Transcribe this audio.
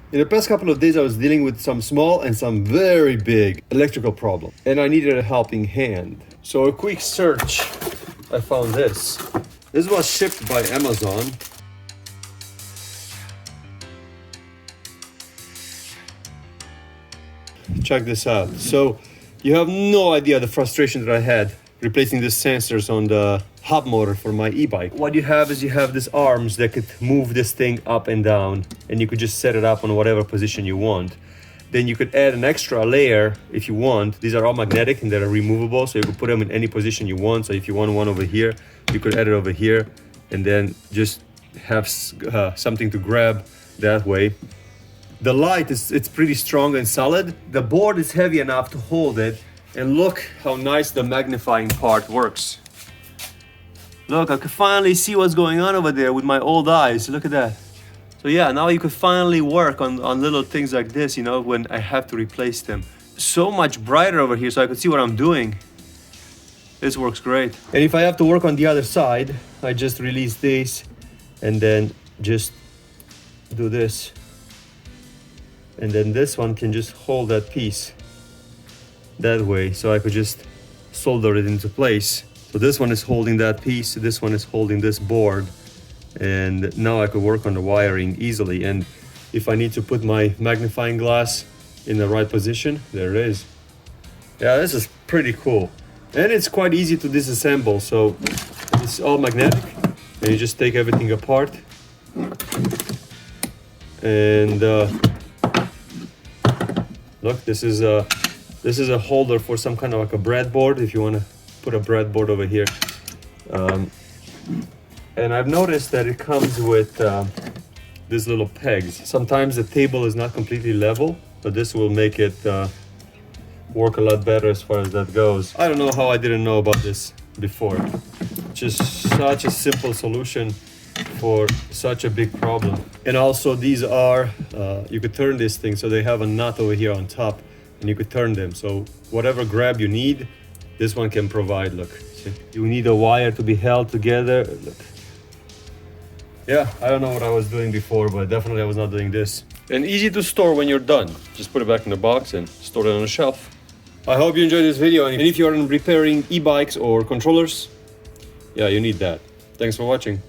In the past couple of days, I was dealing with some small and some very big electrical problem, and I needed a helping hand. So a quick search, I found this. This was shipped by Amazon. Check this out. So you have no idea the frustration that I had replacing these sensors on the hub motor for my e-bike. What you have is you have these arms that could move this thing up and down, and you could just set it up on whatever position you want. Then you could add an extra layer if you want. These are all magnetic and they're removable, so you could put them in any position you want. So if you want one over here, you could add it over here, and then just have something to grab that way. The light it's pretty strong and solid. The board is heavy enough to hold it, and look how nice the magnifying part works. Look, I can finally see what's going on over there with my old eyes. Look at that. So yeah, now you can finally work on little things like this, you know, when I have to replace them. So much brighter over here so I can see what I'm doing. This works great. And if I have to work on the other side, I just release this and then just do this. And then this one can just hold that piece that way, so I could just solder it into place. So this one is holding that piece, this one is holding this board, and now I could work on the wiring easily. And if I need to put my magnifying glass in the right position, there it is. Yeah, this is pretty cool. And it's quite easy to disassemble, so it's all magnetic, and you just take everything apart. And look, this is a holder for some kind of like a breadboard, if you want to put a breadboard over here. And I've noticed that it comes with these little pegs. Sometimes the table is not completely level, but this will make it work a lot better as far as that goes. I don't know how I didn't know about this before. Just such a simple solution for such a big problem. And also these are, you could turn this thing, so they have a nut over here on top, and you could turn them. So whatever grab you need, this one can provide. Look, see? You need a wire to be held together. Look. Yeah, I don't know what I was doing before, but definitely I was not doing this. And easy to store when you're done. Just put it back in the box and store it on a shelf. I hope you enjoyed this video, and if you're repairing e-bikes or controllers, yeah, you need that. Thanks for watching.